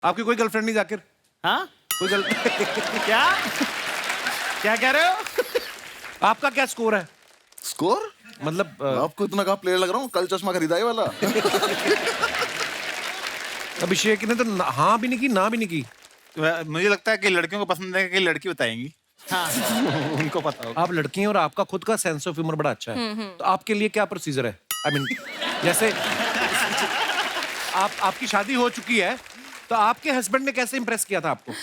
आपकी कोई गर्लफ्रेंड नहीं जाकिर? हाँ कोई क्या क्या कह रहे हो? आपका क्या स्कोर है? स्कोर? मतलब आपको इतना कहाँ प्लेयर लग रहा हूँ, कल चश्मा खरीदा है वाला। अभिषेक ने तो हाँ भी नहीं की, ना भी नहीं की। मुझे लगता है कि लड़कियों को पसंद है कि लड़की बताएंगी। हाँ उनको पता होगा। आप लड़की हैं और आपका खुद का सेंस ऑफ ह्यूमर बड़ा अच्छा है, तो आपके लिए क्या प्रोसीजर है? आई मीन जैसे आपकी शादी हो चुकी है, तो आपके हस्बैंड ने कैसे इम्प्रेस किया था आपको?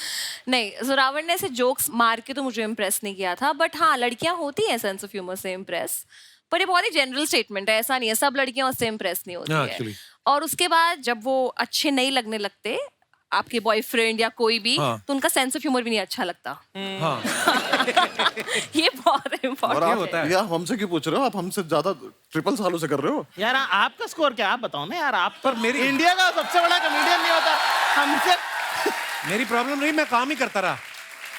नहीं, जोरावर ने ऐसे जोक्स मार के तो मुझे इम्प्रेस नहीं किया था, बट हाँ लड़कियां होती हैं सेंस ऑफ ह्यूमर से इम्प्रेस, पर ये बहुत ही जनरल स्टेटमेंट है, ऐसा नहीं है सब लड़कियां उससे इम्प्रेस नहीं होती हाँ, है। actually. और उसके बाद जब वो अच्छे नहीं लगने लगते, आपके बॉयफ्रेंड या कोई भी, हाँ. तो उनका सेंस ऑफ ह्यूमर भी नहीं अच्छा लगता। हाँ ये बहुत और इम्पोर्टेंट आप होता है। यार हमसे क्यों पूछ रहे हो? आप हमसे ज्यादा ट्रिपल सालों से कर रहे हो। यार आपका स्कोर क्या आप बताओ ना यार। आप पर मेरी इंडिया का सबसे बड़ा कॉमेडियन नहीं होता हमसे। मेरी प्रॉब्लम नहीं, मैं काम ही करता रहा,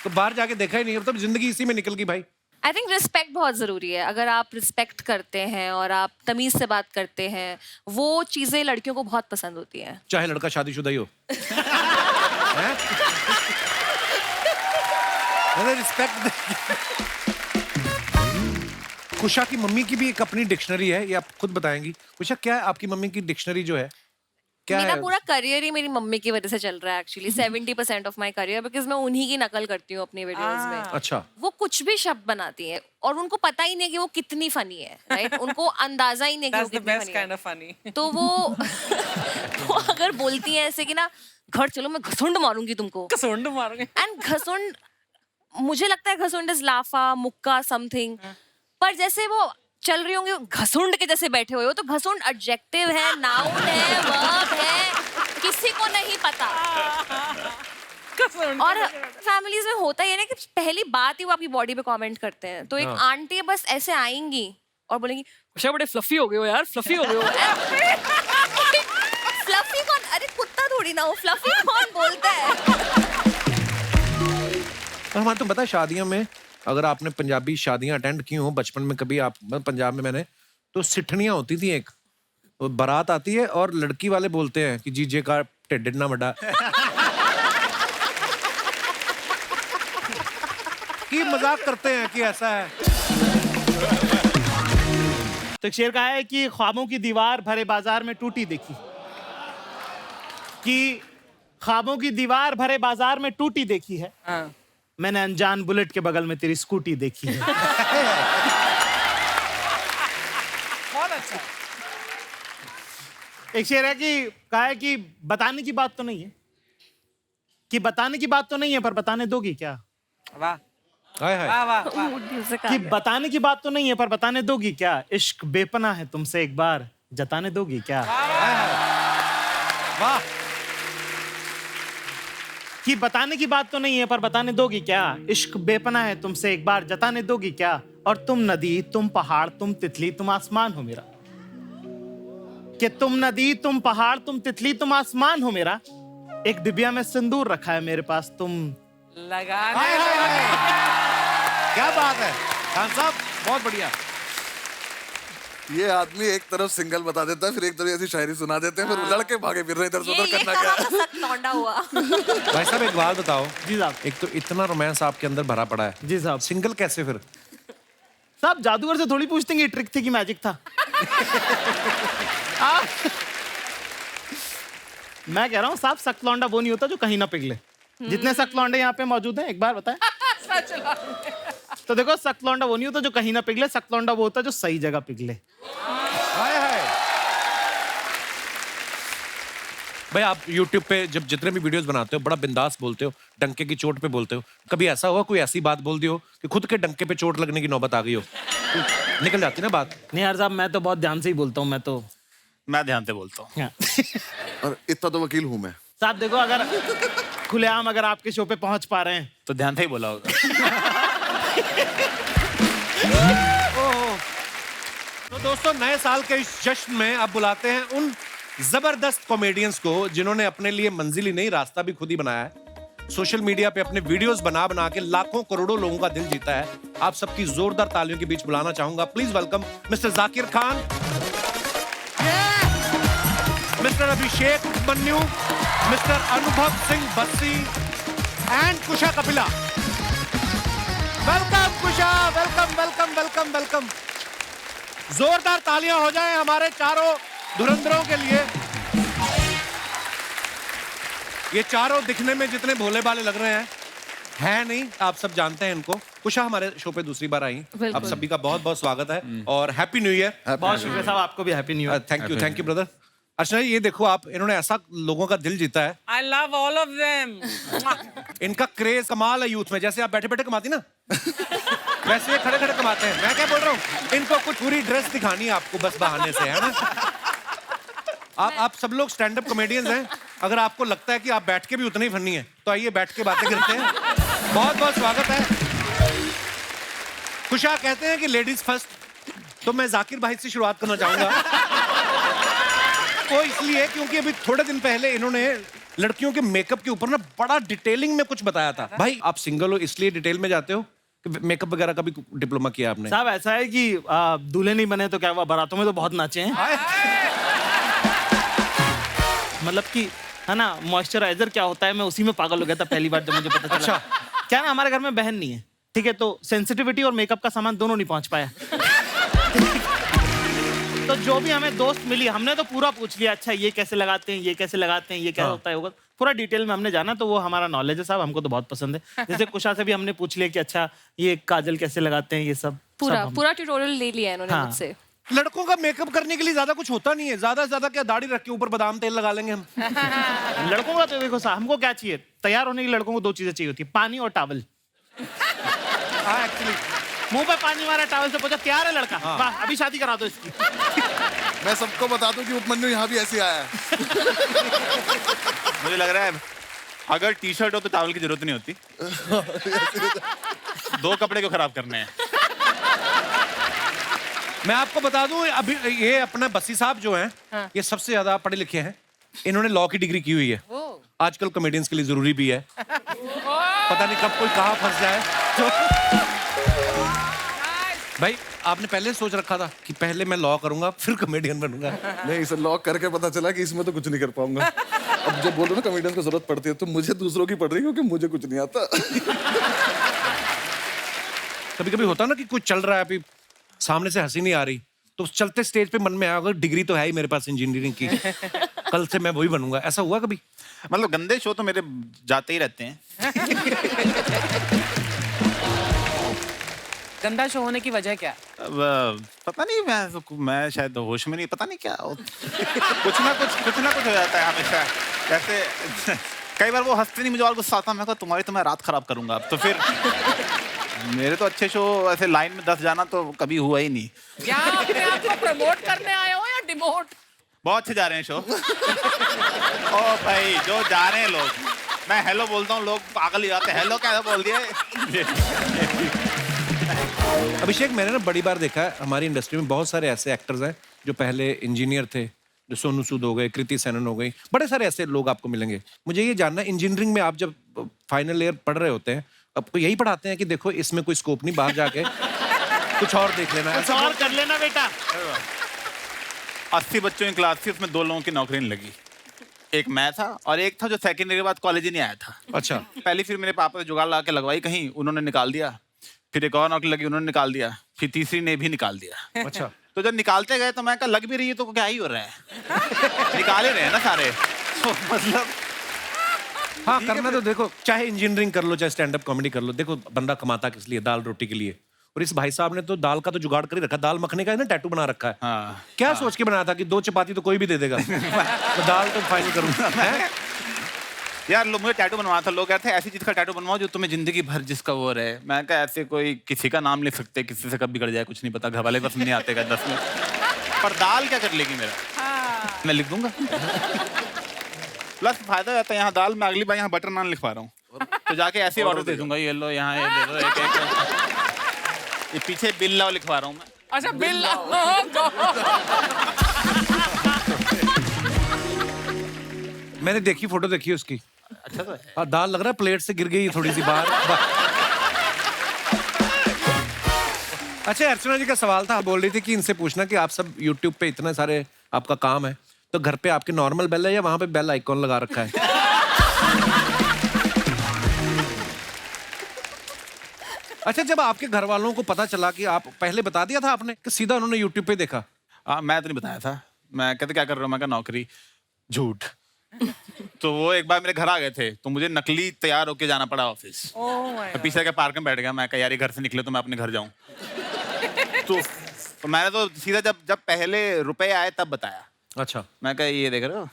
तो बाहर जाके देखा ही नहीं, अब तो जिंदगी इसी में निकल गई भाई। आई थिंक रिस्पेक्ट बहुत जरूरी है। अगर आप रिस्पेक्ट करते हैं और आप तमीज से बात करते हैं, वो चीजें लड़कियों को बहुत पसंद होती हैं। चाहे लड़का शादीशुदा ही हो। हैं? मैंने रिस्पेक्ट। कुशा की मम्मी की भी एक अपनी डिक्शनरी है, ये आप खुद बताएंगी। कुशा, क्या है आपकी मम्मी की डिक्शनरी जो है, क्या मेरा है? पूरा करियर ही मेरी मम्मी की वजह से चल रहा है actually. 70% of my career, because मैं उन्हीं की नकल करती हूँ अपनी वीडियोस में। अच्छा, वो कुछ भी शब्द बनाती है और उनको पता ही नहीं है कि वो कितनी फनी है, राइट? उनको अंदाजा ही नहीं कि वो That's the कितनी best फनी है। kind of funny. तो वो अगर बोलती हैं ऐसे कि ना, घर चलो मैं घसुंड मारूंगी तुमको, कसुंड मारोगे। एंड घसुंड, मुझे लगता है घसुंड इज लाफा मुक्का समथिंग, पर जैसे वो चल रही होंगी घसुंड के जैसे बैठे हुए हो, तो घसुंड एडजेक्टिव है, नाउन है, वर्ब है, किसी को नहीं पता। कसुंड। और फैमिलीज में होता ही है ना कि पहली बात ही वो आपकी बॉडी पे कमेंट करते हैं। तो एक हाँ। आंटी बस ऐसे आएंगी और बोलेंगी कुशा बड़े फ्लफी हो गए हो यार, फ्लफी हो गए हो। फ्लफी कौन? अरे कुत्ता थोड़ी ना हो, फ्लफी कौन बोलता है? और हमारे तो पता है शादियों में, अगर आपने पंजाबी शादियां अटेंड की हो बचपन में कभी, आप पंजाब में मैंने, तो सिठनियां होती थी। एक बारात आती है और लड़की वाले बोलते हैं कि जीजे का ढिड इतना बड़ा कि मजाक करते हैं कि ऐसा है। तो एक शेर कहा है कि ख्वाबों की दीवार भरे बाजार में टूटी देखी, कि ख्वाबों की दीवार भरे बाजार में टूटी देखी है, हाँ। मैंने अनजान बुलेट के बगल में तेरी स्कूटी देखी है। बहुत अच्छा। एक शेर है कि कहा है कि बताने की बात तो नहीं है, कि बताने की बात तो नहीं है पर बताने दोगी क्या? वाह हाय हाय। वाह वाह वाह। म्यूजिक आ कि गया। बताने की बात तो नहीं है पर बताने दोगी क्या? इश्क बेपना है तुमसे एक बार जताने दोगी क्या? वाह। कि बताने की बात तो नहीं है पर बताने दोगी क्या? इश्क बेपना है तुमसे एक बार जताने दोगी क्या? और तुम नदी, तुम पहाड़, तुम तितली, तुम आसमान हो मेरा। कि तुम नदी, तुम पहाड़, तुम तितली, तुम आसमान हो मेरा। एक डिबिया में सिंदूर रखा है मेरे पास, तुम लगाने। हाय हाय हाय। क्या बात है खान साहब, बहुत बढ़िया। ये आदमी एक तरफ सिंगल बता देता है, फिर एक तरफ ऐसी शायरी सुना देते हैं, फिर लड़के भागे फिर रहे इधर से ये उधर करना कहाँ क्या का सख्त लौंडा हुआ? भाई साहब एक बात बताओ, जी साहब। एक तो इतना रोमांस आपके अंदर भरा पड़ा है, जी साहब। सिंगल कैसे फिर? साहब जादूगर से थोड़ी पूछते हैं कि ट्रिक थी कि मैजिक था। मैं कह रहा हूँ साहब, सख्त लौंडा वो नहीं होता जो कहीं ना पिघले। जितने सख्त लौंडे यहाँ पे मौजूद हैं एक बार बताएं। सच लौंडे। तो देखो, सख्त लौंडा वो नहीं होता जो कहीं ना पिघले, सख्त लौंडा वो होता जो सही जगह पिघले। हाय हाय। भाई आप YouTube पे जब जितने भी वीडियोस बनाते हो बड़ा बिंदास बोलते हो, डंके की चोट पे बोलते हो। कभी ऐसा हुआ कोई ऐसी बात बोल दी हो कि खुद के डंके पे चोट लगने की नौबत आ गई हो? निकल जाती ना बात। नहीं यार साहब, मैं तो बहुत ध्यान से ही बोलता हूँ। मैं ध्यान से बोलता हूँ। और इतना तो वकील हूं मैं। साहब देखो, अगर खुलेआम अगर आपके शो पे पहुंच पा रहे हैं तो ध्यान से ही बोला होगा। तो दोस्तों, नए साल के इस जश्न में अब बुलाते हैं उन जबरदस्त कॉमेडियंस को जिन्होंने अपने लिए मंजिल ही नहीं, रास्ता भी खुद ही बनाया है। सोशल मीडिया पे अपने वीडियोस बना बना के लाखों करोड़ों लोगों का दिल जीता है। आप सबकी जोरदार तालियों के बीच बुलाना चाहूंगा, please welcome mister Zakir Khan, mister Abhishek Mannu mister Anubhav Singh Bassi and Kusha Kapila. Welcome Kusha, welcome welcome welcome welcome. जोरदार तालियां हो जाएं हमारे चारों धुरंधरों के लिए। ये चारों दिखने में जितने भोले भाले लग रहे हैं नहीं, आप सब जानते हैं इनको। कुशा हमारे शो पे दूसरी बार आई, आप सभी का बहुत बहुत स्वागत है और हैप्पी न्यू ईयर। बहुत शुक्रिया साहब, आपको भी happy new year. Thank you brother. Archana ji, ये देखो आप, इन्होंने ऐसा लोगों का दिल जीता है। I love all of them. इनका क्रेज कमाल है यूथ में। जैसे आप बैठे बैठे कमाती ना वैसे ये खड़े खड़े कमाते हैं। मैं क्या बोल रहा हूँ, इनको कुछ पूरी ड्रेस दिखानी है आपको बस बहाने से, है ना। आप सब लोग स्टैंड अप कॉमेडियंस हैं। अगर आपको लगता है कि आप बैठ के भी उतने ही फनी है तो आइए बैठ के बातें करते हैं। बहुत बहुत स्वागत है। कुशा कहते हैं कि लेडीज फर्स्ट, तो मैं जाकिर भाई से शुरुआत करना चाहूंगा। वो इसलिए क्योंकि अभी थोड़े दिन पहले इन्होंने लड़कियों के मेकअप के ऊपर ना बड़ा डिटेलिंग में कुछ बताया था। भाई आप सिंगल हो इसलिए डिटेल में जाते हो कि मेकअप वगैरह का भी डिप्लोमा किया आपने? साहब ऐसा है कि दूल्हे नहीं बने तो क्या हुआ, बारातों में तो बहुत नाचे हैं। मतलब कि है ना, मॉइस्चराइजर क्या होता है, मैं उसी में पागल हो गया था पहली बार जब मुझे पता चला। अच्छा। क्या ना, हमारे घर में बहन नहीं है, ठीक है, तो सेंसिटिविटी और मेकअप का सामान दोनों नहीं पहुंच पाया। तो जो भी हमें दोस्त मिली हमने तो पूरा पूछ लिया, अच्छा ये कैसे लगाते हैं, ये कैसे लगाते हैं, ये क्या होता है होगा, पूरा डिटेल में हमने जाना। तो वो हमारा नॉलेज है साहब, हमको तो बहुत पसंद है। जैसे कुशा से भी हमने पूछ लिया कि अच्छा ये काजल कैसे लगाते हैं, ये सब पूरा ट्यूटोरियल ले लिया है इन्होंने मुझसे। लड़कों का मेकअप करने के लिए ज्यादा कुछ होता नहीं है। ज्यादा से ज्यादा क्या, दाढ़ी रख के ऊपर बादाम तेल लगा लेंगे हम। लड़कों का तो देखो साहब, हमको क्या चाहिए, तैयार होने के लड़कों को दो चीजें चाहिए होती है, पानी और टॉवल। हाँ एक्चुअली मुंह पे पानी मारा, टॉवल से पूछा तैयार है लड़का, वाह अभी शादी करा दो इसकी। मैं सबको बता दूं कि उपमन्यु यहाँ भी ऐसे आया है। मुझे लग रहा है अगर टी शर्ट हो तो टॉवल की जरूरत नहीं होती। दो कपड़े क्यों खराब करने हैं। मैं आपको बता दूं, अभी ये अपना बस्सी साहब जो हैं, ये सबसे ज्यादा पढ़े लिखे हैं। इन्होंने लॉ की डिग्री की हुई है। आजकल कॉमेडियंस के लिए जरूरी भी है। पता नहीं कब कोई कहाँ फंस जाए। भाई आपने पहले सोच रखा था कि पहले मैं लॉ करूंगा फिर कॉमेडियन बनूंगा? नहीं, इसे लॉक करके पता चला कि इसमें तो कुछ नहीं कर पाऊंगा। अब जब बोलो ना कॉमेडियन को जरूरत पड़ती है तो मुझे दूसरों की पड़ रही है, क्योंकि मुझे कुछ नहीं आता। कभी कभी होता ना कि कुछ चल रहा है, अभी सामने से हंसी नहीं आ रही, तो चलते स्टेज पे मन में आया डिग्री तो है ही मेरे पास इंजीनियरिंग की, कल से मैं वही बनूंगा। ऐसा हुआ कभी? मतलब गंदे शो तो मेरे जाते ही रहते हैं। गंदा शो होने की वजह क्या? अब पता नहीं, मैं शायद होश में नहीं, पता नहीं क्या कुछ ना कुछ हो जाता है हमेशा। जैसे कई बार वो हंसते नहीं, मुझे और गुस्सा आता है, मैं कहता तुम्हारी तो मैं रात खराब करूंगा अब तो। फिर मेरे तो अच्छे शो ऐसे लाइन में 10 जाना तो कभी हुआ ही नहीं। यहाँ अपने आप को प्रमोट करने आए हो या डिमोट? बहुत अच्छे जा रहे हैं शो। ओ भाई जो जा रहे हैं लोग, मैं हेलो बोलता हूँ, लोग पागल ही जाते हैं, हेलो क्या बोल दिया। अभिषेक, मैंने ना बड़ी बार देखा है हमारी इंडस्ट्री में बहुत सारे ऐसे एक्टर्स हैं जो पहले इंजीनियर थे, जो सोनू सूद हो गए, कृति सेनन हो गई, बड़े सारे ऐसे लोग आपको मिलेंगे। मुझे ये जानना, इंजीनियरिंग में आप जब फाइनल ईयर पढ़ रहे होते हैं, आपको यही पढ़ाते हैं कि देखो इसमें कोई स्कोप नहीं, बाहर जाके कुछ और देख लेना, कुछ और कर लेना बेटा। 80 बच्चों की क्लास थी, उसमें 2 लोगों की नौकरी नहीं लगी। एक मैं था और एक था जो सेकेंड ईयर के बाद कॉलेज ही नहीं आया था। अच्छा। पहली फिर मेरे पापा ने जुगाड़ ला के लगवाई कहीं, उन्होंने निकाल दिया। फिर एक और नौकरी लगी, उन्होंने निकाल दिया। फिर तीसरी ने भी निकाल दिया। अच्छा। तो जब निकालते गए तो मैं कहा लग भी रही है तो क्या ही हो रहा है। निकाल ही रहे हैं ना सारे। तो मतलब हाँ, करना तो देखो, चाहे इंजीनियरिंग कर लो चाहे स्टैंड अप कॉमेडी कर लो, देखो बंदा कमाता किस लिए, दाल रोटी के लिए। और इस भाई साहब ने तो दाल का तो जुगाड़ कर ही रखा, दाल मखने का है ना, टैटू बना रखा है। हाँ, क्या सोच के बनाया था कि 2 चपाती तो कोई भी दे देगा, तो दाल तो फाइनल करूंगा। यार मुझे टैटू बनवाना था। लोग कहते हैं ऐसी चीज का टैटू बनवाओ जो तुम्हें जिंदगी भर जिसका वो रहे। मैं कहा ऐसे कोई किसी का नाम लिख सकते, किसी से कब बिगड़ जाए कुछ नहीं पता, घर वाले बस नहीं आते 10 में। पर दाल क्या कर लेगी मेरा, मैं लिख दूंगा। प्लस फायदा रहता है यहाँ दाल में, अगली बार यहाँ बटर नान लिखवा रहा हूँ तो जाके ऐसे ऑर्डर दे दूंगा, ये लो यहाँ ये दे दो एक। ये पीछे बिल लाओ लिखवा रहा हूँ मैं। अच्छा बिल। मैंने देखी, फोटो देखी उसकी। अच्छा तो हाँ, दाल लग रहा है प्लेट से गिर गई थोड़ी सी बाहर। अच्छा, अर्चना जी का सवाल था, बोल रही थी कि इनसे पूछना कि आप सब YouTube पे इतने सारे आपका काम है, तो घर पे आपके नॉर्मल बेल है या वहां पे बेल आइकॉन लगा रखा है? अच्छा, जब आपके घर वालों को पता चला कि आप पहले बता दिया था आपने कि सीधा उन्होंने यूट्यूब पे देखा? मैं तो नहीं बताया था। मैं कहते क्या कर रहा हूँ, मैं कहा नौकरी। झूठ। तो वो एक बार मेरे घर आ गए थे, तो मुझे नकली तैयार होके जाना पड़ा ऑफिस। मैं पीछे के पार्क में बैठ गया, मैं कहा यार ये घर से निकले तो मैं अपने घर जाऊं। तो मैंने तो सीधा जब पहले रुपए आए तब बताया। अच्छा। मैं कहा ये देख रहे हो।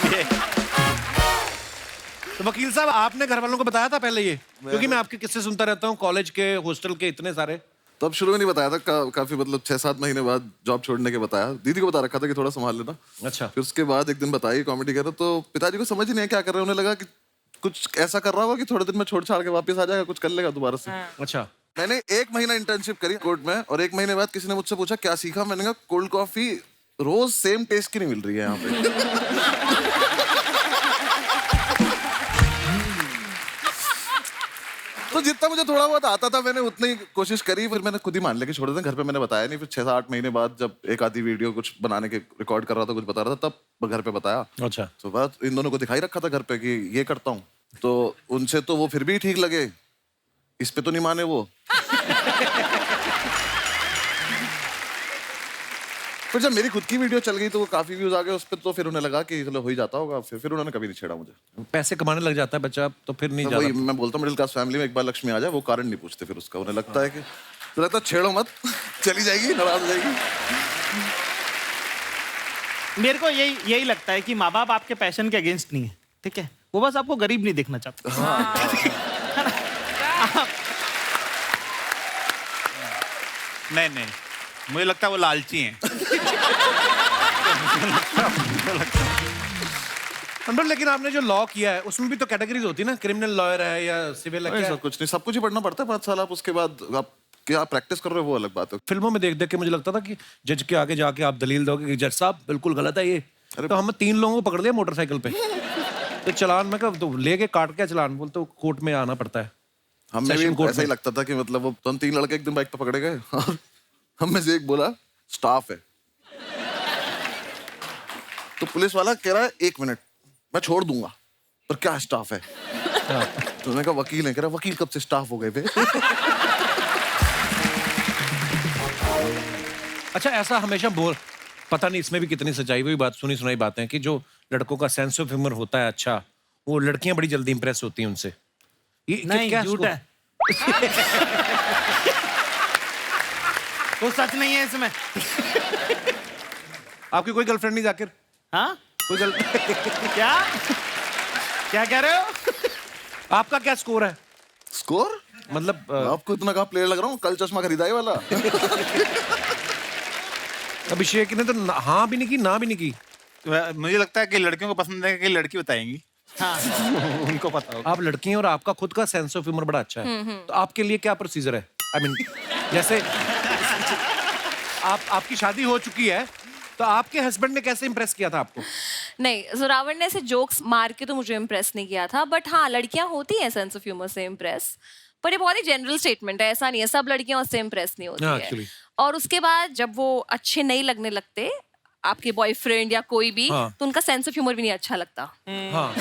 ये। तो वकील साहब, आपने घर वालों को बताया था पहले ये? क्योंकि मैं आपके किस्से सुनता रहता हूँ, कॉलेज के, हॉस्टल के, इतने सारे। तब शुरू में नहीं बताया था, काफी मतलब 6-7 महीने बाद जॉब छोड़ने के बताया। दीदी को बता रखा था कि थोड़ा संभाल लेना। अच्छा। फिर उसके बाद एक दिन बताई कॉमेडी कर रहा, तो पिताजी को समझ ही नहीं है क्या कर रहे हैं। उन्हें लगा कि कुछ ऐसा कर रहा होगा कि थोड़े दिन में छोड़ छाड़ के वापस आ जाएगा, कुछ कर लेगा दोबारा से। अच्छा। मैंने 1 महीना इंटर्नशिप करी कोर्ट में, और 1 महीने बाद किसी ने मुझसे पूछा क्या सीखा। मैंने कहा कोल्ड कॉफी रोज सेम टेस्ट की नहीं मिल रही है यहाँ पे। तो जितना मुझे थोड़ा बहुत आता था मैंने उतनी ही कोशिश करी। फिर मैंने खुद ही मान लिया कि छोड़ दें। घर पे मैंने बताया नहीं। फिर 6-8 महीने बाद जब एक आधी वीडियो कुछ बनाने के रिकॉर्ड कर रहा था, कुछ बता रहा था, तब घर पे बताया। अच्छा। तो बात इन दोनों को दिखाई रखा था घर पे कि ये करता हूँ। तो उनसे तो वो फिर भी ठीक लगे, इस पे तो नहीं माने वो। फिर जब मेरी खुद की वीडियो चल गई तो वो काफी व्यूज आ गए उस पर, तो फिर उन्हें लगा कि चलो हो ही जाता होगा। फिर उन्होंने कभी नहीं छेड़ा मुझे। पैसे कमाने लग जाता है बच्चा तो फिर नहीं वही जाता। मैं बोलता हूँ, मिडिल क्लास फैमिली में एक बार लक्ष्मी आ जाए वो कारण नहीं पूछते फिर उसका। उन्हें लगता है कि तो लगता है छेड़ो मत, चली जाएगी, नाराज हो जाएगी। मेरे को यही लगता है कि माँ बाप आपके पैशन के अगेंस्ट नहीं है, ठीक है? वो बस आपको गरीब नहीं देखना चाहते। नहीं, मुझे लगता है वो लालची हैं। अंडर, लेकिन आपने जो लॉ किया है उसमें भी तो कैटेगरीज होती है ना, क्रिमिनल लॉयर है या सिविल है? ऐसा कुछ नहीं, सब कुछ ही पढ़ना पड़ता है 5 साल। आप उसके बाद आप क्या प्रैक्टिस कर रहे हो वो अलग बात है। फिल्मों में देख देख के मुझे लगता था कि जज के आगे जाके आप दलील दोगे कि जज साहब बिल्कुल गलत है ये। तो हम 3 लोगों को पकड़ लिया मोटरसाइकिल पे, तो चलान में कब तो लेके काट के चलान बोलते तो कोर्ट में आना पड़ता है। हमें Session भी court ऐसा ही में। लगता था कि मतलब वो तो हम 3 लड़के एक दिन बाइक पे पकड़े गए और हम में से एक बोला स्टाफ है। तो पुलिस वाला कह रहा है 1 मिनट मैं छोड़ दूंगा, पर क्या स्टाफ है? तो मैंने कहा वकील है। कह रहा वकील कब से स्टाफ हो गए थे? अच्छा, ऐसा हमेशा बोल, पता नहीं इसमें भी कितनी सच्चाई, हुई बात, सुनी सुनाई बातें कि जो लड़कों का सेंस ऑफ ह्यूमर होता है अच्छा, वो लड़कियां बड़ी जल्दी इंप्रेस होती हैं उनसे। ये नहीं, क्या झूठ है। वो सच नहीं है इसमें। आपकी कोई गर्लफ्रेंड नहीं जाकिर? हाँ? कोई क्या कह रहे हो? आपका क्या स्कोर है? स्कोर मतलब आपको इतना कहाँ प्लेयर लग रहा हूँ, कल चश्मा खरीदा है वाला। अभिषेक ने तो हाँ भी नहीं की ना भी नहीं की। मुझे लगता है कि लड़कियों को पसंद है कि लड़की बताएंगी। हाँ। उनको पता होगा। आप लड़की हैं और आपका खुद का सेंस ऑफ ह्यूमर बड़ा अच्छा है, तो आपके लिए क्या प्रोसीजर है? आई मीन जैसे आपकी शादी हो चुकी है, तो आपके हस्बैंड ने कैसे इंप्रेस किया था आपको? नहीं, जोरावर ने ऐसे जोक्स मार के तो मुझे इम्प्रेस नहीं किया था, बट हाँ लड़कियां होती हैं सेंस ऑफ ह्यूमर से इम्प्रेस, पर ये बहुत ही जनरल स्टेटमेंट है, ऐसा नहीं है सब लड़कियां उससे इम्प्रेस नहीं होती हाँ, है। actually। और उसके बाद जब वो अच्छे नहीं लगने लगते, आपके बॉयफ्रेंड या कोई भी, हाँ। तो उनका सेंस ऑफ ह्यूमर भी नहीं अच्छा लगता। हाँ,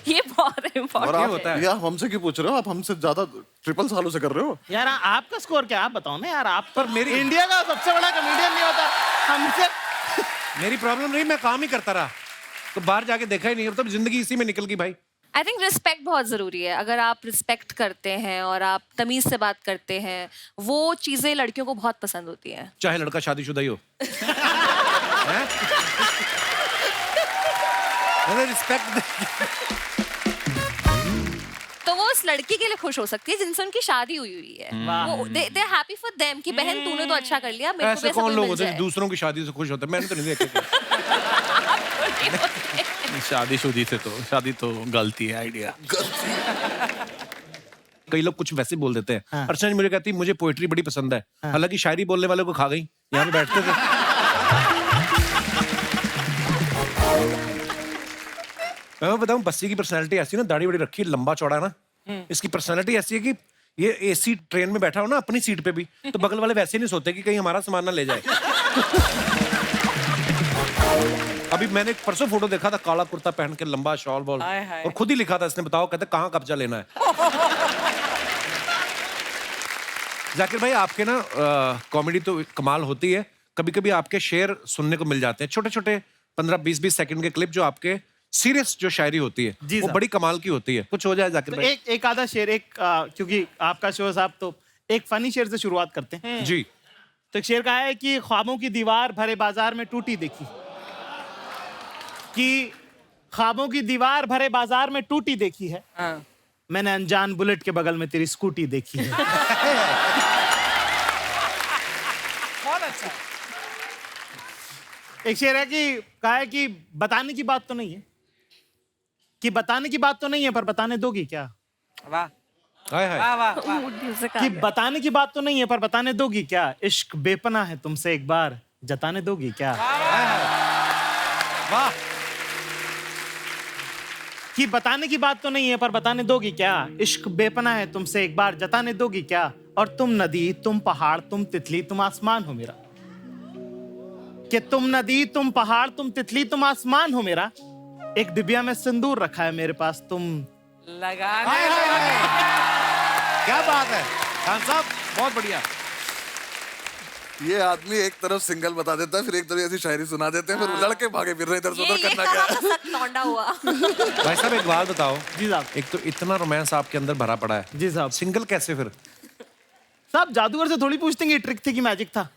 ये बहुत और इम्पोर्टेंट आप होता है। यार हमसे क्यों पूछ रहे हो? आप हमसे ज्यादा ट्रिपल सालों से कर रहे हो। यार आपका स्कोर क्या, आप बताओ ना यार। आप पर मेरी इंडिया का सबसे बड़ा कॉमेडियन नहीं होता हमसे। मेरी प्रॉब्लम नहीं, मैं काम ही करता रहा, तो बाहर जाके देखा ही नहीं, अब तो जिंदगी इसी में निकल गई भाई। आई थिंक रिस्पेक्ट बहुत जरूरी है। अगर आप रिस्पेक्ट करते हैं और आप तमीज से बात करते हैं, वो चीजें लड़कियों को बहुत पसंद होती हैं। चाहे लड़का शादीशुदा ही हो। हैं? मैंने रिस्पेक्ट, तो वो उस लड़की के लिए खुश हो सकती है जिनसे उनकी शादी हुई है। वो दे हैप्पी फॉर देम कि बहन तूने तो अच्छा कर लिया, मेरे को ऐसे वैसा कौन कोई लोग मिल होते हैं जाए। जो दूसरों की शादी से खुश होते हैं? मैंने तो नहीं देखा। शादीशुदी से तो शादी तो गलती है आइडिया। कई लोग कुछ वैसे बोल देते हैं। अर्चना जी मुझे कहती मुझे पोएट्री बड़ी पसंद है, हालांकि शायरी बोलने वाले को खा गई, यहाँ पे बैठते थे। मैं बताऊं, बस्सी की पर्सनैलिटी ऐसी ना, दाढ़ी बड़ी रखी, लंबा चौड़ा है ना, इसकी पर्सनैलिटी ऐसी है कि ये एसी ट्रेन में बैठा हो ना अपनी सीट पे भी, तो बगल वाले वैसे नहीं सोते कि कहीं हमारा सामान ना ले जाए। अभी मैंने एक परसों फोटो देखा था, काला कुर्ता पहन के, लंबा शॉल वॉल, हाय, हाय। और खुद ही लिखा था इसने, बताओ कहते कहाँ कब्जा लेना है। जाकिर भाई, आपके ना कॉमेडी तो कमाल होती है, कभी कभी आपके शेर सुनने को मिल जाते हैं, छोटे छोटे 15-20 सेकंड के क्लिप, जो आपके सीरियस जो शायरी होती है जी वो साहब। बड़ी कमाल की होती है। कुछ हो जाए जाकिर तो भाई। एक आधा शेर, क्योंकि आपका शो है साहब, तो एक फनी शेर से शुरुआत करते हैं। जी। तो एक शेर कहा है कि ख्वाबों की दीवार भरे बाजार में टूटी देखी, कि ख्वाबों की दीवार भरे बाजार में टूटी देखी है, हाँ। मैंने अनजान बुलेट के बगल में तेरी स्कूटी देखी है। बहुत अच्छा। एक शेर है कि कहा है कि बताने की बात तो नहीं है, कि बताने की बात तो नहीं है, पर बताने दोगी क्या? वाह हाय हाय। वाह वाह वाह। मूड म्यूजिक आ कि गया। बताने की बात तो नहीं है, पर बताने दोगी क्या? इश्क बेपना है तुमसे, एक बार जताने दोगी क्या? वाह। कि बताने की बात तो नहीं है, पर बताने दोगी क्या? इश्क बेपना है तुमसे, एक बार जताने दोगी क्या? और तुम नदी, तुम पहाड़, तुम तितली, तुम आसमान हो मेरा। कि तुम नदी, तुम पहाड़, तुम तितली, तुम आसमान हो मेरा। एक डिबिया में सिंदूर रखा है मेरे पास, तुम लगाने क्या बात है खान साहब, बहुत बढ़िया। ये आदमी एक तरफ सिंगल बता देता है, फिर एक तरफ ऐसी शायरी सुना देते हैं, फिर वो लड़के भागे फिर रहे इधर से ये उधर, करना कहाँ क्या का सख्त लौंडा हुआ। भाई साहब एक बात बताओ, जी साहब। एक तो इतना रोमांस आपके अंदर भरा पड़ा है, जी साहब। सिंगल कैसे फिर? साहब जादूगर से थोड़ी पूछते हैं कि ट्रिक थी कि मैजिक था।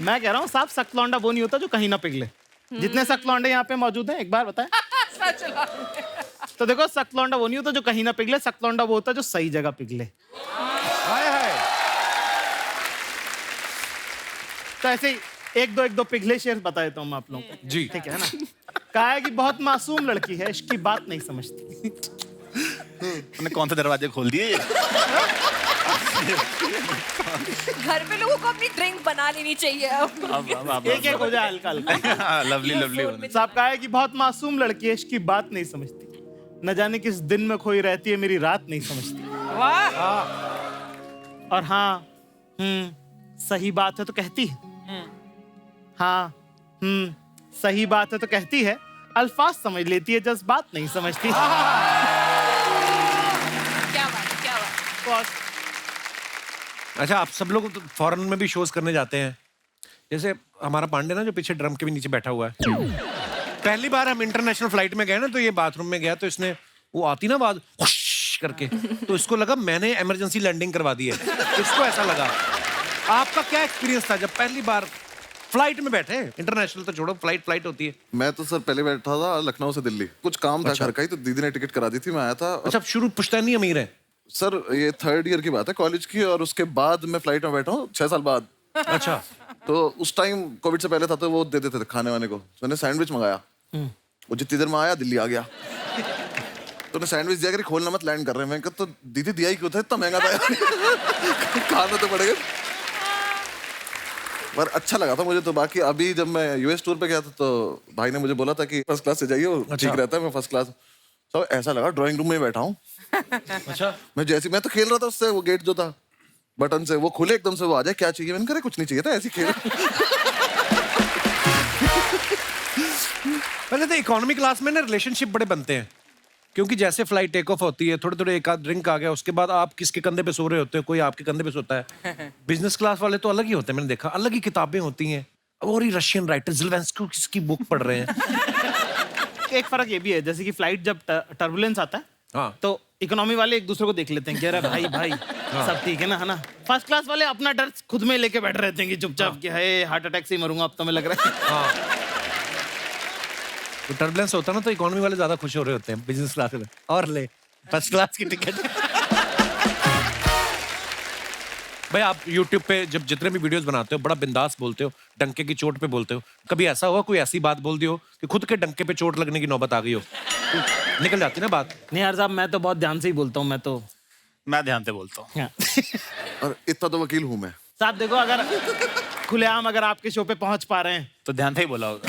मैं कह रहा हूँ साहब, सख्त लौंडा वो नहीं होता जो कहीं ना पिघले। जितने सख्त लौंडे यहाँ पे मौजूद हैं, एक बार बताएं। सच लौंडे। तो देखो, सख्त लौंडा वो नहीं होता जो कहीं ना पिघले, सख्त लौंडा वो होता जो सही जगह पिघले। हाय हाय। तो ऐसे ही एक दो पिघले शेर बता देता हूँ मैं आप लोगों को। जी। ठीक है ना? कहा है कि बहुत मासूम लड़की है, इसकी बात नहीं समझती। उन्होंने कौन से दरवाजे खोल दिए? घर पे लोगों को अपनी ड्रिंक बना लेनी चाहिए अब। एक एक हो जाए हल्का हल्का। Lovely lovely. साहब कहा है कि बहुत मासूम लड़की है, इसकी बात नहीं समझती, न जाने किस दिन में खोई रहती है, मेरी रात नहीं समझती। वाह। और हाँ, सही बात है तो कहती है। हाँ, सही बात है तो कहती है, अल्फाज समझ लेती है, जज्बात नहीं समझती। क्या बात, क्या बात। अच्छा, आप सब लोग तो फॉरेन में भी शोज करने जाते हैं, जैसे हमारा पांडे ना जो पीछे ड्रम के भी नीचे बैठा हुआ है, पहली बार हम इंटरनेशनल फ्लाइट में गए ना, तो ये बाथरूम में गया, तो इसने वो आती ना आवाज हुश करके, तो इसको लगा मैंने इमरजेंसी लैंडिंग करवा दी है, इसको ऐसा लगा। आपका क्या एक्सपीरियंस था जब पहली बार फ्लाइट में बैठे? इंटरनेशनल तो छोड़ो, फ्लाइट होती है। मैं तो सर पहले बैठा था लखनऊ से दिल्ली, कुछ काम था घर का ही, तो दीदी ने टिकट करा दी थी, मैं आया था। अच्छा, शुरू पुश्तैनी अमीर है सर ये 3rd ईयर की बात है कॉलेज की, और उसके बाद मैं फ्लाइट में बैठा हूँ 6 साल बाद। अच्छा। तो उस टाइम कोविड से पहले था, तो वो दे देते थे खाने वाने को, तो मैंने सैंडविच मंगाया, वो जितनी देर में आया दिल्ली आ गया। तो मैं सैंडविच दिया कि खोलना मत, लैंड कर रहे हैं। मैं कहा तो दीदी दिया ही क्यों था, इतना महंगा था यार। खाना तो पड़ेगा। पर अच्छा लगा था मुझे तो। बाकी अभी जब मैं यूएस टूर पे गया था, तो भाई ने मुझे बोला था कि फर्स्ट क्लास से जाइए, वो ठीक रहता है। मैं फर्स्ट क्लास, तो ऐसा लगा ड्राइंग रूम में ही बैठा हूँ। अच्छा। मैं तो खेल रहा था उससे, वो गेट जो था बटन से, वो खुले एकदम से, वो आ जाए क्या चाहिए, मैंने कहा कुछ नहीं चाहिए था, ऐसे खेल। पहले तो इकोनॉमी क्लास में ना रिलेशनशिप बड़े बनते हैं, क्योंकि जैसे फ्लाइट टेक ऑफ होती है, थोड़े थोड़े एक आध ड्रिंक आ गया, उसके बाद आप किसके कंधे पे सो रहे होते हो, कोई आपके कंधे पे सोता है। बिजनेस क्लास वाले तो अलग ही होते हैं, मैंने देखा, अलग ही किताबें होती हैं, और ही रशियन राइटर ज़ेलेंस्की किसकी बुक पढ़ रहे हैं। एक फर्क ये भी है, जैसे कि फ्लाइट जब टर्बुलेंस आता है, हाँ। तो इकोनॉमी वाले एक दूसरे को देख लेते हैं कि अरे भाई सब ठीक है ना। फर्स्ट क्लास वाले अपना डर खुद में लेके बैठ रहते हैं कि चुपचाप कि है हार्ट अटैक से ही मरूंगा अब तो, मैं लग रहा है। तो टर्बुलेंस होता है ना, तो इकोनॉमी वाले ज्यादा खुश हो रहे होते हैं, बिजनेस क्लास में और ले फर्स्ट क्लास की टिकट। भाई आप YouTube पे जब जितने भी वीडियोस बनाते हो, बड़ा बिंदास बोलते हो, डंके की चोट पे बोलते हो। कभी ऐसा हुआ कोई ऐसी बात बोल दी हो कि खुद के डंके पे चोट लगने की नौबत आ गई हो? निकल जाती ना बात। नहीं यार साहब, मैं तो बहुत ध्यान से ही बोलता हूँ। मैं ध्यान से बोलता हूँ। और इतना तो वकील हूँ मैं। साहब देखो, अगर खुलेआम अगर आपके शो पे पहुंच पा रहे हैं तो ध्यान से ही बोला होगा।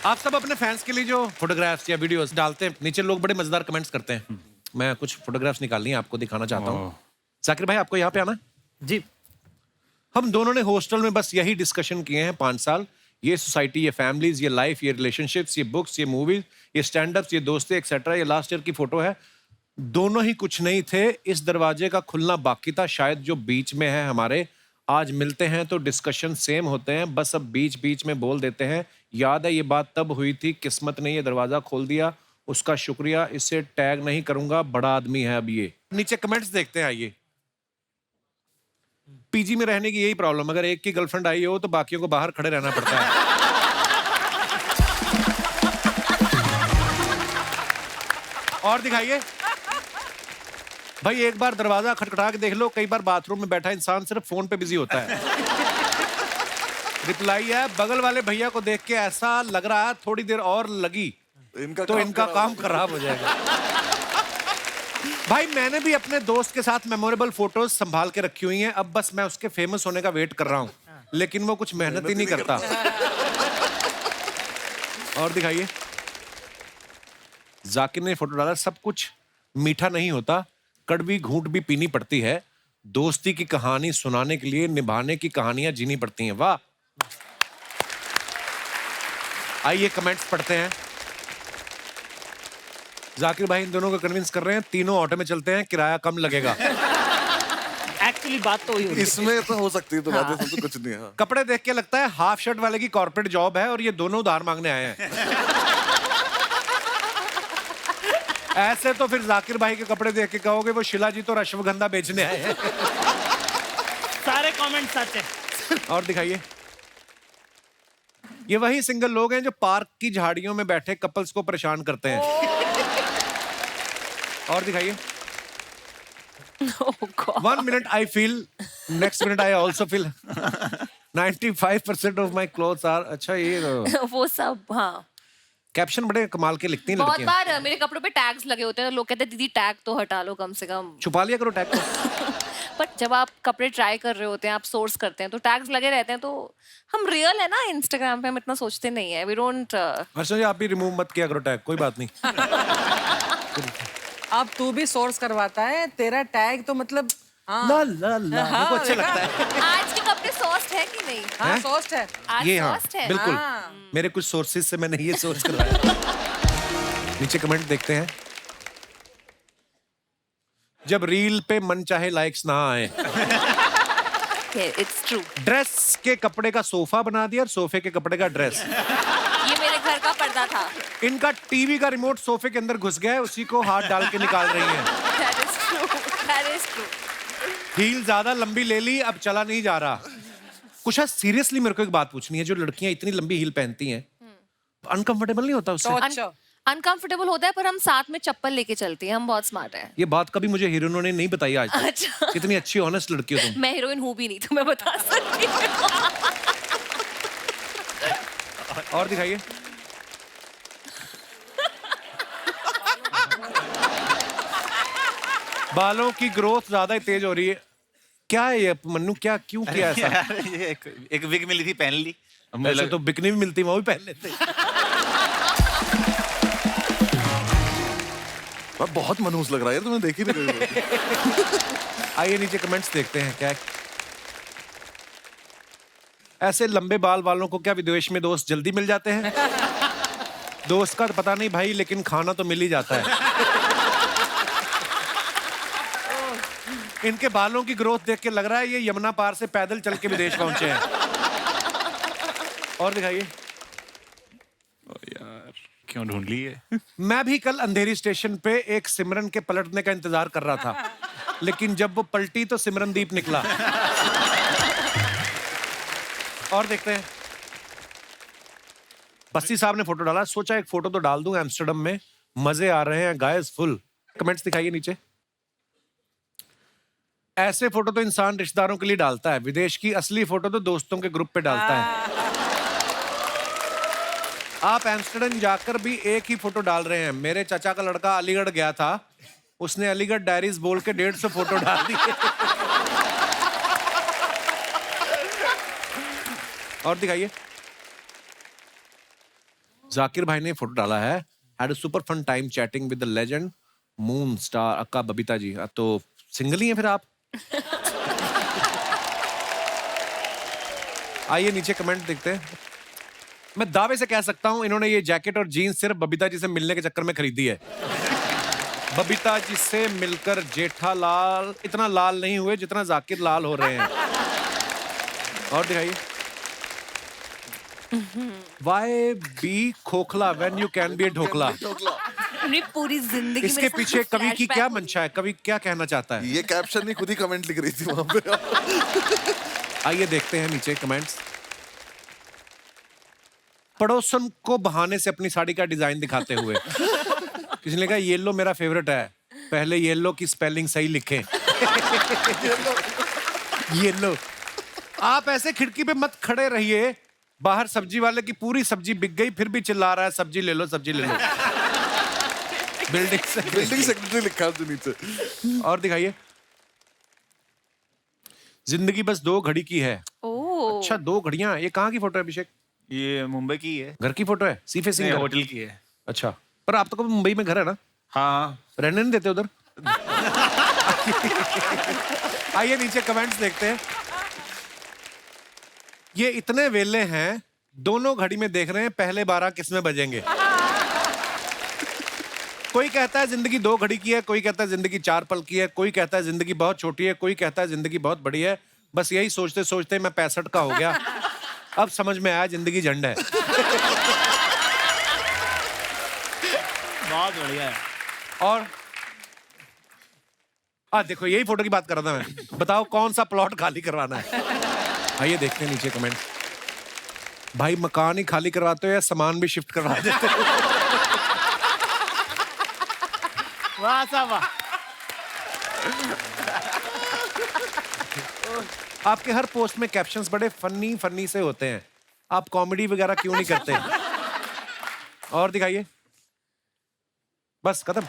आप सब अपने फैंस के लिए जो फोटोग्राफ्स या वीडियोस डालते हैं, नीचे लोग बड़े मजेदार कमेंट्स करते हैं। मैं कुछ फोटोग्राफ्स निकालनी है, आपको दिखाना चाहता हूँ। जाकिर भाई आपको यहाँ पे आना है? जी। हम दोनों ने हॉस्टल में बस यही डिस्कशन किए हैं 5 साल। ये सोसाइटी, ये फैमिलीज, ये लाइफ, ये रिलेशनशिप्स, ये बुक्स, ये मूवीज, ये स्टैंड अप्स, ये दोस्तें एक्सेट्रा। ये लास्ट ईयर की फोटो है। दोनों ही कुछ नहीं थे, इस दरवाजे का खुलना बाकी था। शायद जो बीच में है हमारे, आज मिलते हैं तो डिस्कशन सेम होते हैं, बस अब बीच बीच में बोल देते हैं। याद है ये बात तब हुई थी, किस्मत ने ये दरवाजा खोल दिया, उसका शुक्रिया। इसे टैग नहीं करूंगा, बड़ा आदमी है अब ये। नीचे कमेंट्स देखते हैं, आइए। पीजी में रहने की यही प्रॉब्लम, अगर एक की गर्लफ्रेंड आई हो तो बाकियों को बाहर खड़े रहना पड़ता है। और दिखाइए भाई, एक बार दरवाजा खटखटा के देख लो, कई बार बाथरूम में बैठा इंसान सिर्फ फोन पे बिजी होता है। रिप्लाई है, बगल वाले भैया को देख के ऐसा लग रहा है थोड़ी देर और लगी तो इनका काम खराब हो जाएगा। भाई मैंने भी अपने दोस्त के साथ मेमोरेबल फोटोज संभाल के रखी हुई हैं, अब बस मैं उसके फेमस होने का वेट कर रहा हूं, लेकिन वो कुछ मेहनत ही नहीं करता। और दिखाइए, जाकिर ने फोटो डाला। सब कुछ मीठा नहीं होता, कड़वी घूंट भी पीनी पड़ती है। दोस्ती की कहानी सुनाने के लिए निभाने की कहानियां जीनी पड़ती हैं। वाह। आइए कमेंट्स पढ़ते हैं। जाकिर भाई इन दोनों को कन्विंस कर रहे हैं, तीनों ऑटो में चलते हैं, किराया कम लगेगा। एक्चुअली बात तो वही हुई। इसमें तो हो सकती है, तो बात है, तो कुछ नहीं है। हाँ। कपड़े देख के लगता है हाफ शर्ट वाले की कॉर्पोरेट जॉब है और ये दोनों उधार मांगने आए हैं। ऐसे तो फिर जाकिर भाई के कपड़े देख के कहोगे वो शिला जी तो अश्वगंधा बेचने आए हैं। सारे कमेंट सच है। और दिखाइए, ये वही सिंगल लोग हैं जो पार्क की झाड़ियों में बैठे कपल्स को परेशान करते हैं। और दिखाइए, 1 minute I feel, next minute I also feel 95% of my clothes are। अच्छा ये वो सब, हाँ। कैप्शन बड़े कमाल के लिखती हैं बहुत लड़कियां। बार मेरे कपड़ों पे टैग्स लगे होते हैं, लोग कहते हैं दीदी टैग तो हटा लो कम से कम। छुपा लिया करो टैग को। पर जब आप कपड़े ट्राई कर रहे होते हैं, आप सोर्स करते हैं, तो टैग्स लगे रहते हैं, तो हम रियल है ना इंस्टाग्राम पे, हम इतना सोचते नहीं है। We don't. हर्षद जी आप भी रिमूव मत किया करो टैग, कोई बात नहीं। अब तू भी सोर्स करवाता है, तेरा टैग तो मतलब हाँ। ला ला ला, हाँ, मेरे को अच्छा देखा? लगता है। आज के कपड़े सॉफ्ट है कि नहीं? हाँ हैं? सोस्ट है। आज ये हाँ सॉफ्ट है। बिल्कुल, हाँ। मेरे कुछ सोर्सेज से मैंने ये सोर्स करवाया। नीचे कमेंट देखते हैं। जब रील पे मन चाहे लाइक्स ना आए। It's true. ड्रेस के कपड़े का सोफा बना दिया और सोफे के कपड़े का ड्रेस। ये मेरे घर का पर्दा था। इनका टीवी का रिमोट सोफे के अंदर घुस गया है, उसी को हाथ डाल के निकाल रही हैं। That is true. That is true. Heel ज्यादा लंबी ले ली, अब चला नहीं जा रहा। कुछ सीरियसली मेरे को एक बात पूछनी है, जो लड़कियां इतनी लंबी हील पहनती हैं, अनकंफर्टेबल नहीं होता उससे? अच्छा। अनकंफर्टेबल होता है, पर हम साथ में चप्पल लेके चलते हैं, हम बहुत स्मार्ट हैं। ये बात कभी मुझे हीरोइनों ने नहीं बताई आज तक। अच्छा। कितनी अच्छी ऑनेस्ट लड़की हो तुम। मैं हीरोइन हूँ भी नहीं, तो मैं बता सकती हूँ। और दिखाइए। बालों की ग्रोथ ज्यादा ही तेज हो रही है। क्या है ये मन्नू, क्या क्यों किया ऐसा? यार, ये एक विग मिली थी, पहन ली। अब मुझे ऐसे लग- तो बिकनी भी मिलती, वो भी पहन लेते। मैं बहुत मनहूस लग रहा है यार, तुमने देखी नहीं कभी। आइए नीचे कमेंट्स देखते हैं क्या है। ऐसे लंबे बाल वालों को क्या विदेश में दोस्त जल्दी मिल जाते हैं? दोस्त का तो पता नहीं भाई, लेकिन खाना तो मिल ही जाता है। इनके बालों की ग्रोथ देख के लग रहा है ये यमुना पार से पैदल चल के विदेश पहुंचे हैं। और दिखाइए। यार क्यों ढूंढ ली है? मैं भी कल अंधेरी स्टेशन पे एक सिमरन के पलटने का इंतजार कर रहा था, लेकिन जब वो पलटी तो सिमरनदीप निकला। और देखते हैं। बस्ती साहब ने फोटो डाला, सोचा एक फोटो तो डाल दूं एम्स्टर्डम में, मजे आ रहे हैं गाइस फुल। कमेंट्स दिखाइए नीचे। ऐसे फोटो तो इंसान रिश्तेदारों के लिए डालता है, विदेश की असली फोटो तो दोस्तों के ग्रुप पे डालता है। आप एम्स्टर्डम जाकर भी एक ही फोटो डाल रहे हैं। मेरे चाचा का लड़का अलीगढ़ गया था, उसने अलीगढ़ डायरीज बोल के 150 फोटो डाल दिए। और दिखाइए। जाकिर भाई ने फोटो डाला है, had a super fun time chatting with the legend moon star अक्का बबीता जी, तो सिंगल ही हैं फिर आप? आइए नीचे कमेंट देखते हैं। मैं दावे से कह सकता हूं इन्होंने ये जैकेट और जीन्स सिर्फ बबीता जी से मिलने के चक्कर में खरीदी है। बबीता जी से मिलकर जेठालाल इतना लाल नहीं हुए जितना जाकिर लाल हो रहे हैं। और दिखाइए। Why be खोखला when you can be a dhokla? अपनी पूरी जिंदगी इसके मेरे साथ पीछे कवि की flashback क्या हो गई। मंशा है? कवि क्या कहना चाहता है? ये कैप्शन नहीं, खुद ही कमेंट लिख रही थी वहां पे। आइए देखते हैं नीचे कमेंट्स। पड़ोसन को बहाने से अपनी साड़ी का डिजाइन दिखाते हुए किसी ने कहा येलो मेरा फेवरेट है, पहले येलो की स्पेलिंग सही लिखें। येलो। आप ऐसे खिड़की पे मत खड़े रहिए, बाहर सब्जी वाले की पूरी सब्जी बिक गई फिर भी चिल्ला रहा है सब्जी ले लो सब्जी ले लो। बिल्डिंग सेक्रेटरी लिखा है तो नीचे। और दिखाइए। जिंदगी बस 2 घड़ी की है। ओह अच्छा 2 घड़ियां, ये कहाँ की फोटो है अभिषेक? ये मुंबई की है। घर की फोटो है? सी फेसिंग नहीं, घर? होटल की है। अच्छा, पर आप तो कभी मुंबई में घर है ना? हाँ। रहने नहीं देते उधर? आइए नीचे कमेंट्स देखते हैं। ये इतने वेले हैं, दोनों घड़ी में देख रहे हैं पहले 12 किसमें बजेंगे। कोई कहता है जिंदगी 2 घड़ी की है, कोई कहता है जिंदगी 4 पल की है, कोई कहता है जिंदगी बहुत छोटी है, कोई कहता है जिंदगी बहुत बड़ी है। बस यही सोचते सोचते मैं 65 का हो गया। अब समझ में आया जिंदगी झंड है। बहुत बढ़िया है। और देखो यही फोटो की बात कर रहा था मैं। बताओ कौन सा प्लॉट खाली करवाना है? आइए देखते हैं नीचे कमेंट। भाई मकान ही खाली करवाते हो या सामान भी शिफ्ट करवा देते हो? वाह साहब वाह। आपके हर पोस्ट में कैप्शंस बड़े फनी से होते हैं, आप कॉमेडी वगैरह क्यों नहीं करते? और दिखाइए। बस खत्म।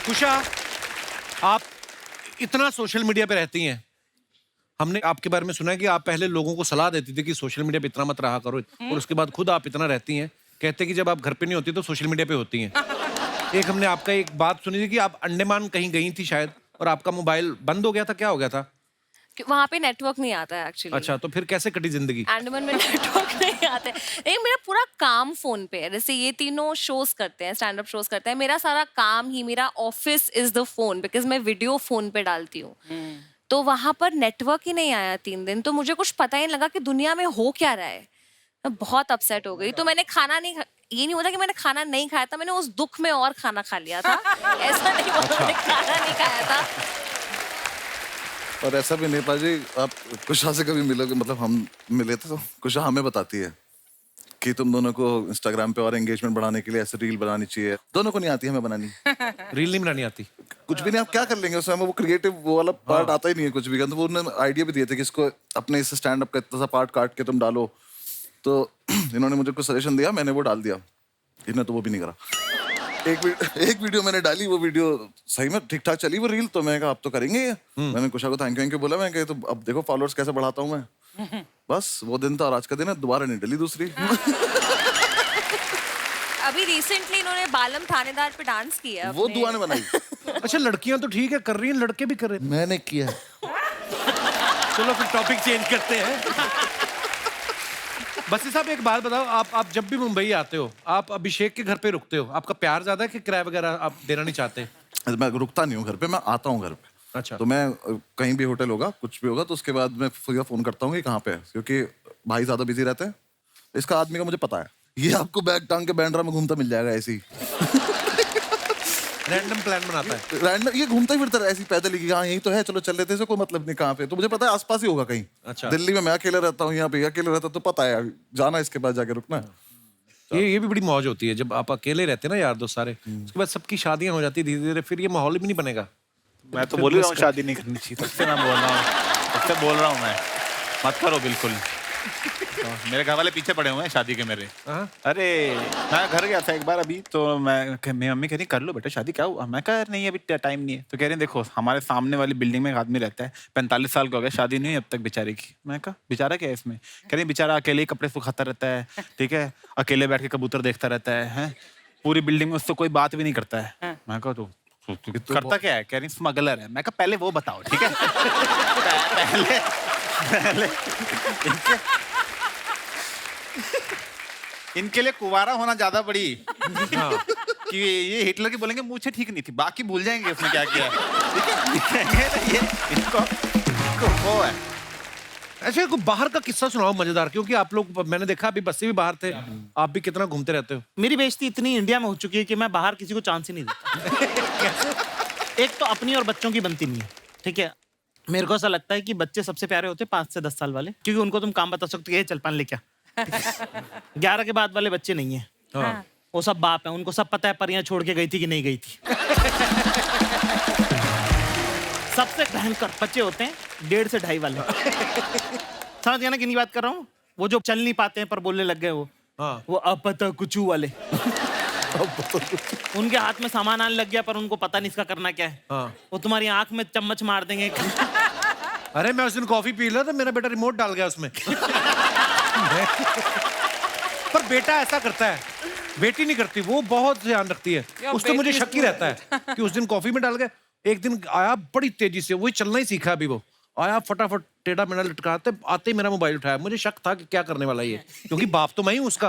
कुशा, आप इतना सोशल मीडिया पे रहती हैं, हमने आपके बारे में सुना है कि आप पहले लोगों को सलाह देती थी कि सोशल मीडिया पे इतना मत रहा करो, और उसके बाद खुद आप इतना रहती हैं। कहते कि जब आप घर पे नहीं होती तो सोशल मीडिया पे होती हैं। एक हमने आपका एक बात सुनी थी कि आप अंडमान कहीं गई थी शायद, और आपका मोबाइल बंद हो गया था, क्या हो गया था? वहाँ पे नेटवर्क नहीं आता है एक्चुअली। अच्छा, तो फिर कैसे कटी जिंदगी? अंडमान में नेटवर्क नहीं आता है। नहीं, मेरा पूरा काम फोन पे है। जैसे ये तीनों शोज करते हैं, स्टैंड अप शोज करते हैं, मेरा सारा काम ही, मेरा office is the phone, because मैं वीडियो फोन पे डालती हूँ। तो वहां पर नेटवर्क ही नहीं आया 3 दिन, तो मुझे कुछ पता ही नहीं लगा कि दुनिया में हो क्या रहा है। मैं बहुत अपसेट हो गई। तो मैंने खाना नहीं ये नहीं होता कि मैंने खाना नहीं खाया था, मैंने उस दुख में और खाना खा लिया था। ऐसा नहीं होता मैंने खाना नहीं खाया था। और ऐसा भी नहीं पाजी, आप कुशा से कभी मिलोगे, मतलब हम मिले थे तो कुशा हमें बताती है कि तुम दोनों को इंस्टाग्राम पे और एंगेजमेंट बढ़ाने के लिए ऐसे रील बनानी चाहिए। दोनों को नहीं आती हमें बनानी। रील नहीं बनानी आती? कुछ भी नहीं, आप क्या कर लेंगे उसमें, हमें वो क्रिएटिव वो वाला पार्ट आता ही नहीं है कुछ भी। तो वो उन्होंने आइडिया भी दिए थे कि इसको अपने इस स्टैंड अप का इतना सा पार्ट काट के तुम डालो। तो इन्होंने मुझे कुछ सजेशन दिया, मैंने वो डाल दिया। इन्होंने तो वो भी नहीं करा। एक वीडियो मैंने डाली, वो वीडियो सही में ठीक ठाक चली वो रील, तो मैंने कहा अब तो करेंगे ये। मैंने कुशा को थैंक यू बोला, मैं तो अब देखो फॉलोअर्स कैसे बढ़ाता हूँ मैं। बस वो दिन था और आज का दिन है, दोबारा नहीं डली दूसरी। अभी रिसेंटली इन्होंने बालम थानेदार पे डांस किया। वो दुआ ने बनाई। अच्छा, लड़कियां तो ठीक है कर रही हैं, लड़के भी कर रहे हैं। मैंने किया। चलो फिर टॉपिक चेंज करते हैं। बसी साहब एक बात बताओ, आप जब भी मुंबई आते हो, आप अभिषेक के घर पे रुकते हो? आपका प्यार ज्यादा है कि किराया वगैरह आप देना नहीं चाहते? मैं रुकता नहीं हूँ घर पे, मैं आता हूँ घर पे। अच्छा। तो मैं कहीं भी होटल होगा, कुछ भी होगा, तो उसके बाद मैं फोन करता हूँ कि कहाँ पे है, क्योंकि भाई ज्यादा बिजी रहते हैं। इसका आदमी का मुझे पता है, ये आपको बैग टांग के बैंड्रा में घूमता मिल जाएगा ऐसे ही। रैंडम प्लान बनाता है। रैंडम ये घूमता ही फिरता है ऐसे ही पैदल ही, हाँ यही तो है, चलो चल लेते हैं, कोई मतलब नहीं कहाँ पे। तो मुझे पता है आसपास ही होगा कहीं। अच्छा। दिल्ली में मैं अकेले रहता हूँ, यहाँ पे अकेले रहता हूँ, तो पता है जाना इसके पास जाके रुकना है। ये भी बड़ी मौज होती है जब आप अकेले रहते हैं ना यार दोस्त सारे, उसके बाद सबकी शादियां हो जाती है धीरे धीरे, फिर ये माहौल भी नहीं बनेगा। मैं तो बोल रहा हूँ शादी नहीं करनी चाहिए, सबसे मैं बोल रहा हूँ, सबसे बोल रहा हूँ मैं, मत करो बिल्कुल। तो मेरे घर वाले पीछे पड़े हुए हैं शादी के मेरे। अरे मैं घर गया था एक बार अभी, तो मेरी मम्मी कह रही कर लो बेटा शादी, क्या हुआ? मैं कह नहीं अभी टाइम नहीं है। तो कह रही देखो हमारे सामने वाली बिल्डिंग में एक आदमी रहता है, 45 साल का हो गया, शादी नहीं हुई अब तक बेचारे की। मैं कहा बेचारा क्या है इसमें? कह रही बेचारा अकेले ही कपड़े सुखाता रहता है, ठीक है, अकेले बैठ के कबूतर देखता रहता है। पूरी बिल्डिंग में उससे कोई बात भी नहीं करता है। मैं कहा तो करता क्या है? कह रही स्मगलर है। मैं कहा पहले वो बताओ, ठीक है? पहले पहले इनके लिए कुंवारा होना ज्यादा बड़ी कि ये हिटलर की बोलेंगे मुझे ठीक नहीं थी, बाकी भूल जाएंगे उसने क्या किया है, ठीक है? ये इनको वो है। अच्छा, कोई बाहर का किस्सा सुनाओ मजेदार, क्योंकि आप लोग, मैंने देखा अभी बस्सी भी बाहर थे, आप भी कितना घूमते रहते हो। मेरी बेइज्जती इतनी इंडिया में हो चुकी है कि मैं बाहर किसी को चांस ही नहीं देता। एक तो अपनी और बच्चों की बनती नहीं है, ठीक है? मेरे को ऐसा लगता है कि बच्चे सबसे प्यारे होते हैं 5 से 10 साल वाले, क्योंकि उनको तुम काम बता सकते हो, चल पान ले क्या। 11 के बाद वाले बच्चे नहीं है, हाँ। वो सब बाप है, उनको सब पता है परियां छोड़ के गई थी कि नहीं गई थी। सबसे भयंकर बच्चे होते हैं 1.5 से 2.5 वाले। समझ गया ना कितनी बात कर रहा हूँ? वो जो चल नहीं पाते हैं पर बोलने लग गए, वो अपता कुचू वाले। उनके हाथ में सामान आने लग गया पर उनको पता नहीं इसका करना क्या है। हाँ। वो तुम्हारी आंख में चम्मच मार देंगे। अरे मैं उस दिन कॉफी पी रहा था, मेरा बेटा रिमोट डाल गया उसमें। पर बेटा ऐसा करता है, बेटी नहीं करती, वो बहुत ध्यान रखती है। उससे मुझे शक ही रहता है कि उस दिन कॉफी में डाल गया। एक दिन आया बड़ी तेजी से, वही चलना ही सीखा अभी, वो आया फटाफट टेढ़ा मेढ़ा लटकाते आते ही मेरा मोबाइल उठाया। मुझे शक था कि क्या करने वाला ये, क्योंकि बाप तो मैं ही हूं उसका।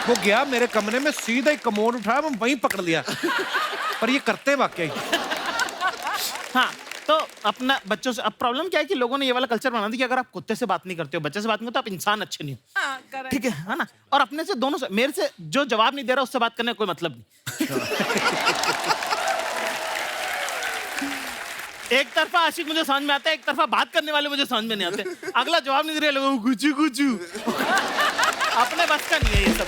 वो गया मेरे कमरे में, सीधा ही कमोड उठाया, मैं वहीं पकड़ लिया। पर ये करते वाकई। हाँ, तो अपना बच्चों से अब प्रॉब्लम क्या है कि लोगों ने ये वाला कल्चर बना दिया कि अगर आप कुत्ते से बात नहीं करते हो, बच्चे से बात नहीं करते हो, आप इंसान अच्छे नहीं हो। ठीक है ना? और अपने से दोनों से, मेरे से जो जवाब नहीं दे रहा उससे बात करने का कोई मतलब नहीं। एक तरफा आशिक मुझे समझ में आता है, एक तरफा बात करने वाले मुझे समझ में नहीं आते। अगला जवाब नहीं दे रहे, लोगों गुचू गुचू। अपने बस का नहीं है ये सब।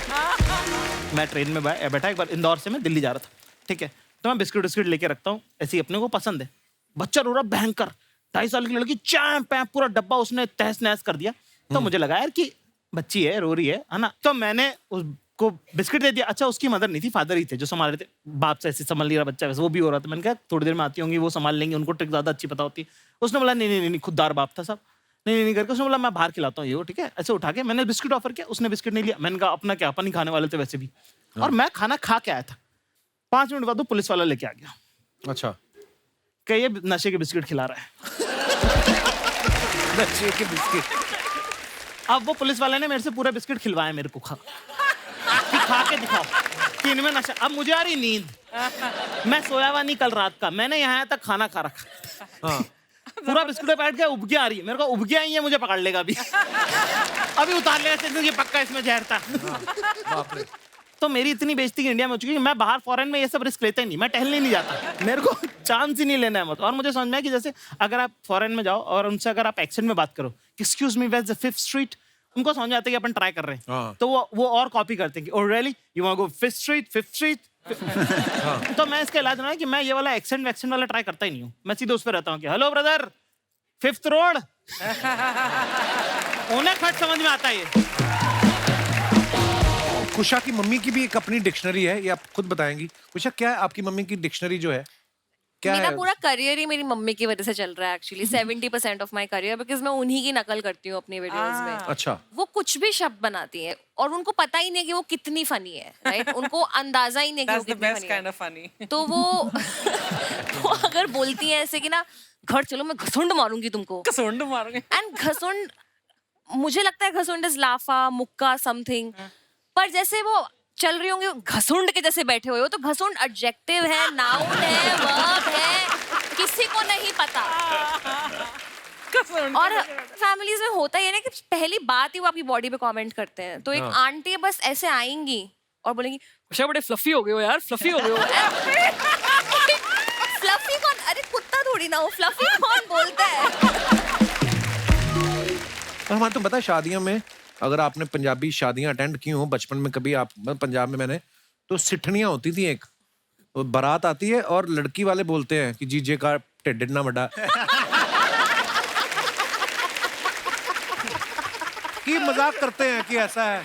मैं ट्रेन में बैठा, एक बार इंदौर से मैं दिल्ली जा रहा था, ठीक है? तो मैं बिस्किट विस्किट लेके रखता हूँ, ऐसे ही अपने को पसंद है। बच्चा रो रहा भयंकर, 2.5 साल की लड़की, चैंप पैंप पूरा डब्बा उसने तहस नहस कर दिया। तो मुझे लगा यार कि बच्ची है, रो रही है ना? तो मैंने उसको बिस्किट दे दिया। अच्छा, उसकी मदर नहीं थी, फादर ही थे जो संभाल रहे थे। बाप से ऐसे संभाल नहीं रहा बच्चा, वैसे वो भी हो रहा था। मैंने कहा थोड़ी देर में आती होंगी, वो संभाल लेंगे, उनको ट्रिक ज्यादा अच्छी पता होती है। उसने बोला नहीं, खुददार बाप था सब, नहीं करके उसने बोला मैं बाहर खिलाता हूँ ये, ठीक है? ऐसे उठा के मैंने बिस्किट ऑफर किया, उसने बिस्किट नहीं लिया। मैंने कहा अपना क्या, अपन ही खाने वाले थे वैसे भी, और मैं खाना खा के आया था। 5 मिनट बाद वो पुलिस वाला लेके आ गया। अच्छा, कि ये नशे के बिस्किट खिला रहा है। नशे के बिस्किट। अब वो पुलिस वाले ने मेरे से पूरा बिस्किट खिलवाया मेरे को, खा के दिखाओ कि इनमें नशा। अब मुझे आ रही नींद, मैं सोया हुआ नहीं कल रात का, मैंने यहाँ तक खाना खा रखा। हाँ। पूरा बिस्कुट पे बैठ गया, उबकी आ रही है मेरे को, उबकी आई है, मुझे पकड़ लेगा अभी उतार लेगा, ये पक्का इसमें जहर था। बाप रे। तो मेरी इतनी बेइज्जती इंडिया में हो चुकी है, मैं बाहर फॉरेन में ये सब रिस्क लेता ही नहीं, मैं टहलने नहीं जाता, मेरे को चांस ही नहीं लेना है। और मुझे समझ में आया कि जैसे अगर आप फॉरेन में जाओ और उनसे अगर आप एक्सेंट में बात करो, excuse me where is the 5th street, उनको समझ में आता है कि अपन ट्राई कर रहे हैं। तो वो और कॉपी करते हैं कि oh really you want to go 5th street. तो मैं इसका इलाज ना है कि मैं ये वाला एक्सेंट वैक्सेंट वाला ट्राई करता ही नहीं हूँ। मैं सीधे उस पर रहता हूँ कि हेलो ब्रदर 5th रोड। उन्हें खट समझ में आता है ये। कुशा की मम्मी की भी एक अपनी डिक्शनरी है, ये आप खुद बताएंगी। कुशा, क्या है आपकी मम्मी की डिक्शनरी जो है, क्या मेरा है? पूरा करियर ही मेरी मम्मी की वजह से चल रहा है actually. 70% of my career, because मैं उन्हीं की नकल करती हूँ अपनी वीडियोस में। अच्छा। वो कुछ भी शब्द बनाती है और उनको पता ही नहीं है कि वो कितनी फनी है, राइट? उनको अंदाजा ही नहीं कि वो That's the कितनी best फनी है। kind of funny. तो वो अगर बोलती है ऐसे कि ना घर चलो मैं घसुंड मारूंगी तुमको, कसुंड मारूंगी। एंड घसुंड, मुझे लगता है घसुंड इज लाफा मुक्का समथिंग, पर जैसे वो चल रही होंगी घसुंड के जैसे बैठे हुए हो, तो घसुंड एडजेक्टिव है, नाउन है, वर्ब है, किसी को नहीं पता। कसुंड। और फैमिलीज में होता ही है ना कि पहली बात ही वो आपकी बॉडी पे कमेंट करते हैं। तो एक आंटी बस ऐसे आएंगी और बोलेंगी कुशा बड़े फ्लफी हो गए हो यार, फ्लफी हो गए हो। फ्लफी कौन? अरे कुत्ता थोड़ी ना हो, फ्लफी कौन बोलता है? और हमारे तो पता है शादियों में, अगर आपने पंजाबी शादियां अटेंड की हो बचपन में कभी, आप पंजाब में मैंने, तो सिठनियां होती थी। एक बारात आती है और लड़की वाले बोलते हैं कि जीजे का ढिड इतना बड़ा कि मजाक करते हैं कि ऐसा है।